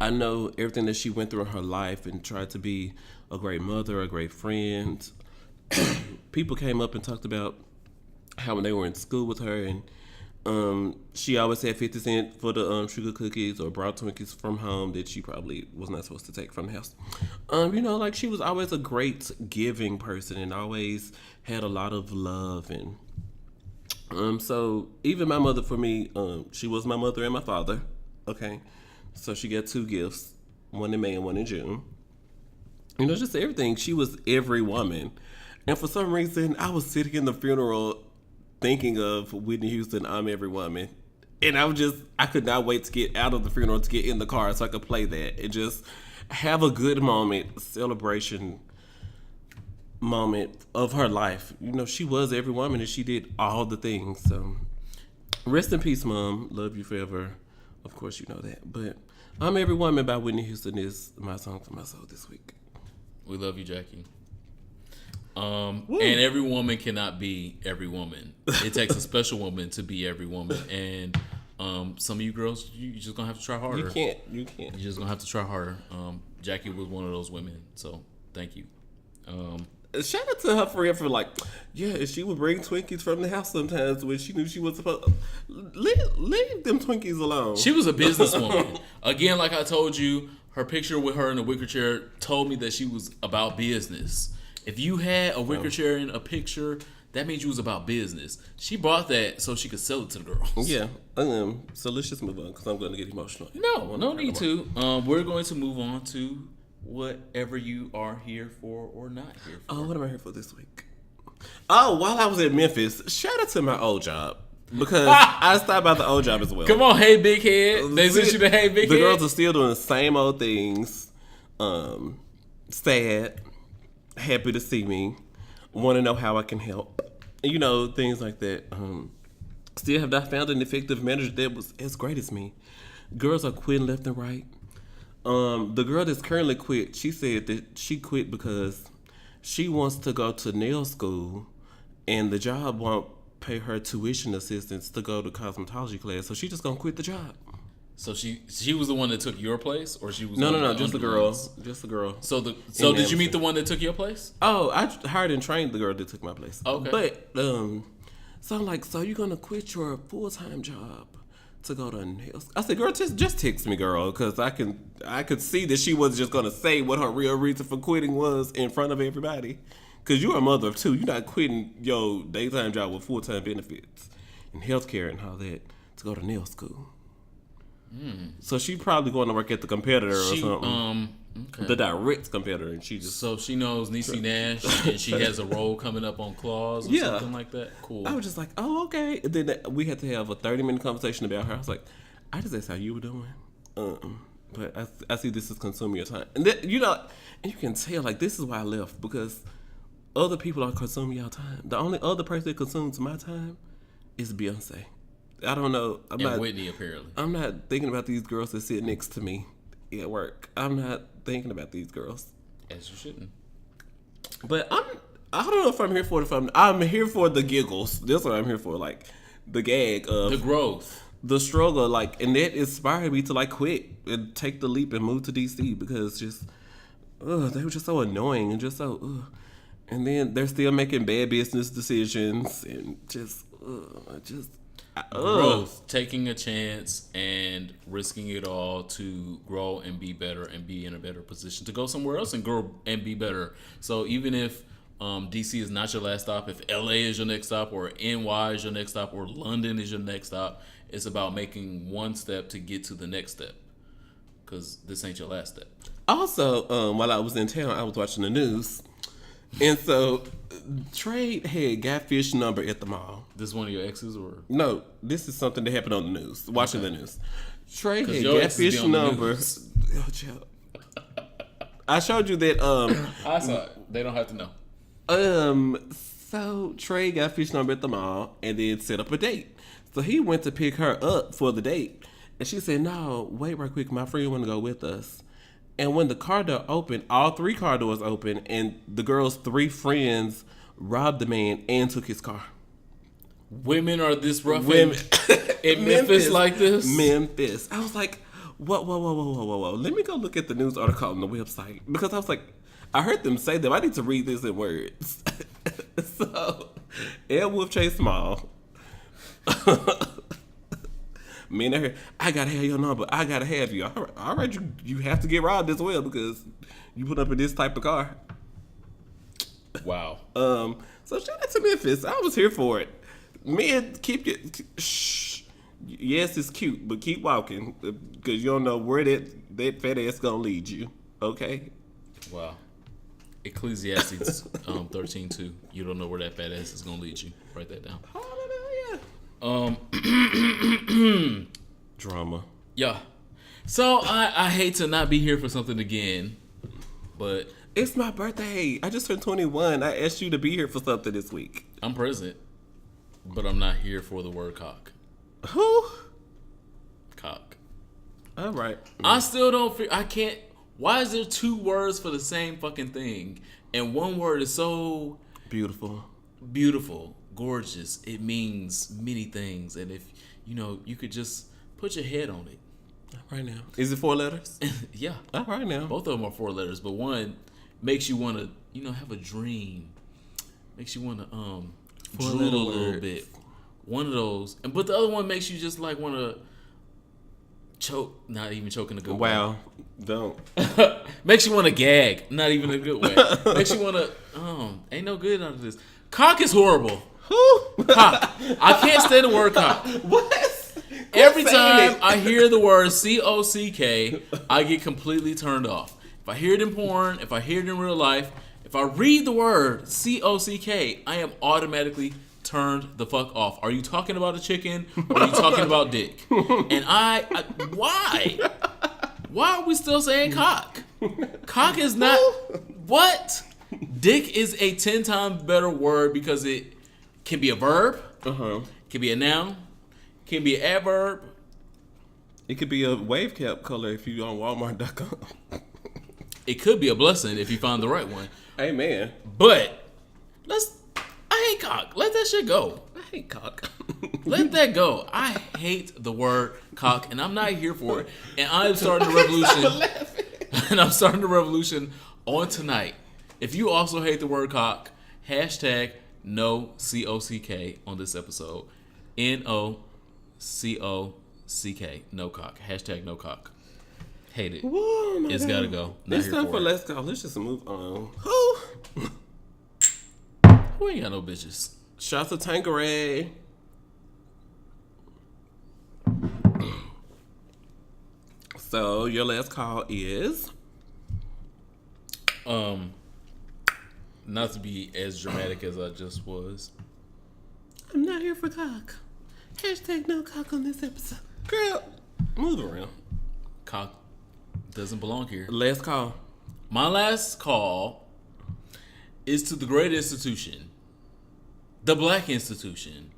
I know everything that she went through in her life and tried to be a great mother, a great friend. People came up and talked about how when they were in school with her, and she always had 50 cents for the sugar cookies or brought Twinkies from home that she probably was not supposed to take from the house. Like she was always a great giving person and always had a lot of love. And so even my mother, for me, she was my mother and my father. Okay. So she got 2 gifts, one in May and one in June. Just everything. She was every woman. And for some reason, I was sitting in the funeral thinking of Whitney Houston, I'm Every Woman. And I could not wait to get out of the funeral to get in the car so I could play that and just have a good moment, celebration moment of her life. She was every woman and she did all the things. So rest in peace, Mom. Love you forever. Of course you know that. But I'm Every Woman by Whitney Houston is my song for my soul this week. We love you, Jackie. And every woman cannot be every woman. It takes a special woman to be every woman. And some of you girls, you just gonna have to try harder. You can't. You're just gonna have to try harder. Jackie was one of those women, so thank you. Shout out to her friend for like, yeah, she would bring Twinkies from the house sometimes when she knew she was supposed to. Leave them Twinkies alone. She was a businesswoman. Again, like I told you, her picture with her in a wicker chair told me that she was about business. If you had a wicker chair in a picture, that means you was about business. She bought that so she could sell it to the girls. Yeah. So let's just move on because I'm going to get emotional. No need to. We're going to move on to whatever you are here for or not here for. Oh, what am I here for this week? Oh, while I was in Memphis, shout out to my old job. Because I stopped by the old job as well. Come on, hey big head. They sent you the hey big head. The girls are still doing the same old things. Sad. Happy to see me. Want to know how I can help. You know, things like that. Still have not found an effective manager that was as great as me. Girls are quitting left and right. The girl that's currently quit, she said that she quit because she wants to go to nail school and the job won't pay her tuition assistance to go to cosmetology class, so she just gonna quit the job. So she was the one that took your place, or she was no, just the girl, just the girl. So did you meet the one that took your place? Oh, I hired and trained the girl that took my place. Okay, but so I'm like, so you're gonna quit your full-time job to go to nails? I said, girl, just text me, girl, because I could see that she was just gonna say what her real reason for quitting was in front of everybody. Because you're a mother of two. You're not quitting your daytime job with full-time benefits and healthcare and all that to go to nail school. So she probably going to work at the competitor or something. Okay. The direct competitor. And she just... So she knows Niecy Nash and she has a role coming up on Claws or something like that? Cool. I was just like, oh, okay. And then we had to have a 30-minute conversation about her. I was like, I just asked how you were doing. But I see this is consuming your time. And then, and you can tell, like, this is why I left, because... other people are consuming your time. The only other person that consumes my time is Beyonce. I don't know. Whitney, apparently. I'm not thinking about these girls that sit next to me at work. I'm not thinking about these girls. As you shouldn't. But I don't know if I'm here for it. I'm here for the giggles. That's what I'm here for. Like, the gag of... the growth. The struggle. Like, and that inspired me to, like, quit and take the leap and move to D.C. because just... they were just so annoying and just so... And then they're still making bad business decisions and just growth, taking a chance and risking it all to grow and be better and be in a better position to go somewhere else and grow and be better. So even if DC is not your last stop, if LA is your next stop, or NY is your next stop, or London is your next stop, it's about making one step to get to the next step, because this ain't your last step. Also, while I was in town, I was watching the news. And so, Trade had Guyfish number at the mall. This is one of your exes, or? No, this is something that happened on the news. Watching the news. Trade had Guyfish number. Oh, child. I showed you that. I saw it. They don't have to know. So Trey got fish number at the mall and then set up a date. So he went to pick her up for the date, and she said, "No, wait right quick. My friend want to go with us." And when the car door opened, all three car doors opened, and the girl's three friends robbed the man and took his car. Women are this rough in Memphis like this? Memphis. I was like, whoa. Let me go look at the news article on the website. Because I was like, I heard them say that. I need to read this in words. So, Ed Wolf Chase Mall. Me and her, I gotta have your number. I gotta have you. All right, you have to get robbed as well because you put up in this type of car. Wow. So shout out to Memphis. I was here for it. Men, keep your shh. Yes, it's cute, but keep walking because you don't know where that fat ass gonna lead you. Okay. Wow. Ecclesiastes 13:2. You don't know where that fat ass is gonna lead you. Write that down. Drama. Yeah. So I hate to not be here for something again, but it's my birthday. I just turned 21. I asked you to be here for something this week. I'm present, but I'm not here for the word cock. Who? Cock. All right. I still don't feel. I can't. Why is there two words for the same fucking thing, and one word is so Beautiful. Beautiful, gorgeous. It means many things, and if you could just put your head on it. Right now. Is it 4 letters? Yeah. All right now. Both of them are 4 letters, but one makes you want to, have a dream. Makes you want to drool a little bit. One of those, but the other one makes you just like want to choke. Not even choke in a good way. Wow. Don't. Makes you want to gag. Not even in a good way. Makes you want to. Ain't no good out of this. Cock is horrible. Who? Cock. I can't stand the word cock. What? Every time I hear the word COCK, I get completely turned off. If I hear it in porn, if I hear it in real life, if I read the word COCK, I am automatically turned the fuck off. Are you talking about a chicken or are you talking about dick? And why? Why are we still saying cock? Cock is not, what? Dick is a 10 times better word because it can be a verb, can be a noun, can be an adverb. It could be a wave cap color if you on Walmart.com. It could be a blessing if you find the right one. Amen. But I hate cock. Let that shit go. I hate cock. Let that go. I hate the word cock, and I'm not here for it. And I'm starting the revolution. And I'm starting the revolution on tonight. If you also hate the word cock, hashtag no COCK on this episode. NOCOCK. No cock. Hashtag no cock. Hate it. Whoa, it's gotta go. Not it's time for let's go. Let's just move on. Who ain't got no bitches? Shots of Tanqueray. So your last call is not to be as dramatic as I just was. I'm not here for cock. Hashtag no cock on this episode. Girl, move around. Cock doesn't belong here. Last call. My last call is to the great institution, the black institution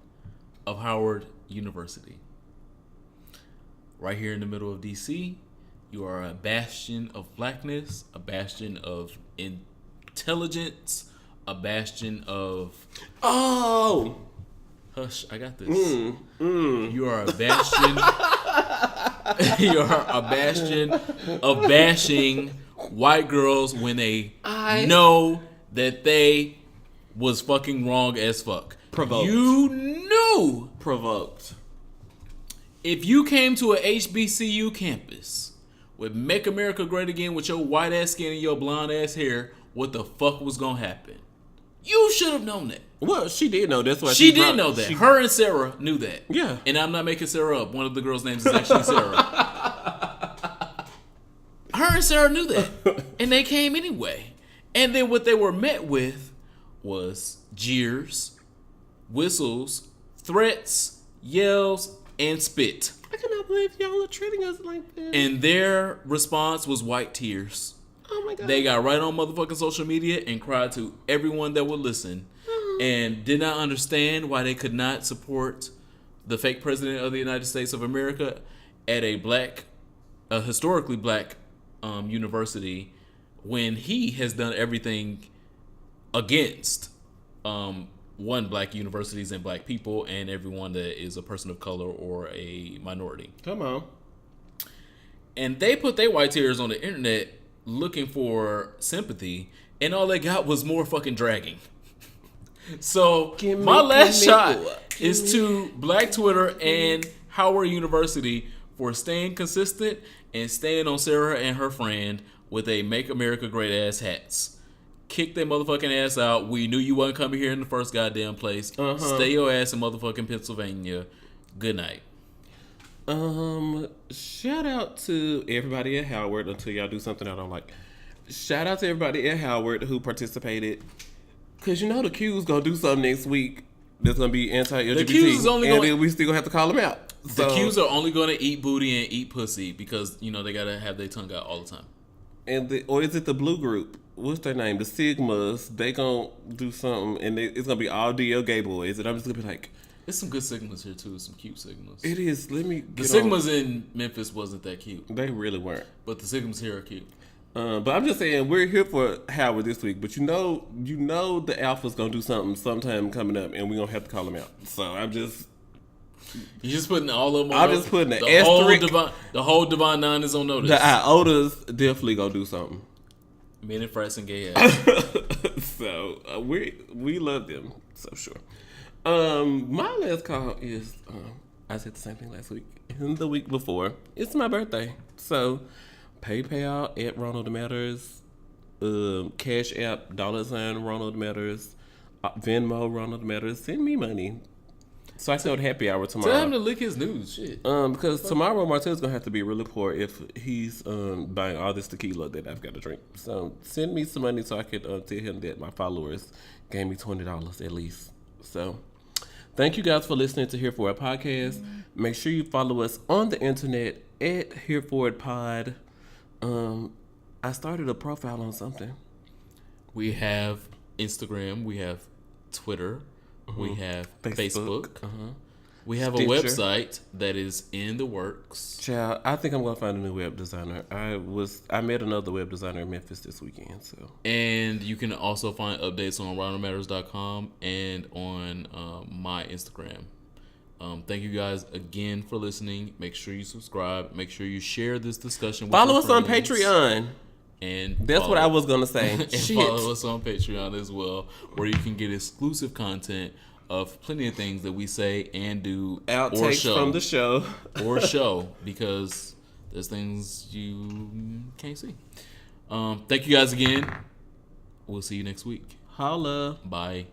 of Howard University. Right here in the middle of DC, you are a bastion of blackness, a bastion of intelligence, a bastion of... Oh! Hush, I got this. You are a bastion... you are a bastion of bashing white girls when they know that they was fucking wrong as fuck. Provoked. You knew. Provoked. If you came to a HBCU campus with Make America Great Again with your white ass skin and your blonde ass hair, what the fuck was gonna happen? You should have known that. Well, she did know. That's why she did know that. Her and Sarah knew that. Yeah. And I'm not making Sarah up. One of the girls' names is actually Sarah. Her and Sarah knew that. And they came anyway. And then what they were met with was jeers, whistles, threats, yells, and spit. I cannot believe y'all are treating us like that. And their response was white tears. Oh my God. They got right on motherfucking social media and cried to everyone that would listen. And did not understand why they could not support the fake president of the United States of America at a historically black university when he has done everything against one, black universities and black people and everyone that is a person of color or a minority. Come on. And they put their white tears on the internet looking for sympathy, and all they got was more fucking dragging. So my last shot is to Black Twitter and Howard University for staying consistent and staying on Sarah and her friend with a Make America Great ass hats. Kick their motherfucking ass out. We knew you wasn't coming here in the first goddamn place. Stay your ass in motherfucking Pennsylvania. Good night. Shout out to everybody at Howard until y'all do something I don't like. Shout out to everybody at Howard who participated. Cause you know the Q's gonna do something next week that's gonna be anti-LGBT, the Q's is only and then we still gonna have to call them out. The Q's are only gonna eat booty and eat pussy because they gotta have their tongue out all the time. And or is it the blue group? What's their name? The Sigmas. They gonna do something, and it's gonna be all DL gay boys, and I'm just gonna be like, there's some good Sigmas here too. Some cute Sigmas. It is. Let me. The Sigmas in Memphis wasn't that cute. They really weren't. But the Sigmas here are cute. But I'm just saying we're here for Howard this week. But you know the Alpha's gonna do something sometime coming up, and we're gonna have to call him out. So I'm just. You just putting all of them. I'm just putting the asterisk. The whole Divine Nine is on notice. The iotas definitely gonna do something. Men and frats and gay ass. So we love them. So sure. My last call is I said the same thing last week and the week before. It's my birthday, so PayPal at Ronald Matters, Cash App $ Ronald Matters, Venmo Ronald Matters. Send me money. So I said happy hour tomorrow. Tell him to lick his news, shit. Because tomorrow Martell's gonna have to be really poor if he's buying all this tequila that I've got to drink. So send me some money so I could tell him that my followers gave me $20 at least. So thank you guys for listening to Here For It Podcast. Make sure you follow us on the internet at Here For It Pod. I started a profile on something. We have Instagram. We have Twitter. We have Facebook. We have Stitcher. a website that is in the works. Child, I think I'm gonna find a new web designer. I met another web designer in Memphis this weekend. So, and you can also find updates on RonaldMatters.com and on my Instagram. Thank you guys again for listening. Make sure you subscribe. Make sure you share this discussion. Follow us on Patreon. And that's what I was gonna say. And follow us on Patreon as well, where you can get exclusive content of plenty of things that we say and do, outtakes or show, from the show, or show, because there's things you can't see. Thank you guys again. We'll see you next week. Holla. Bye.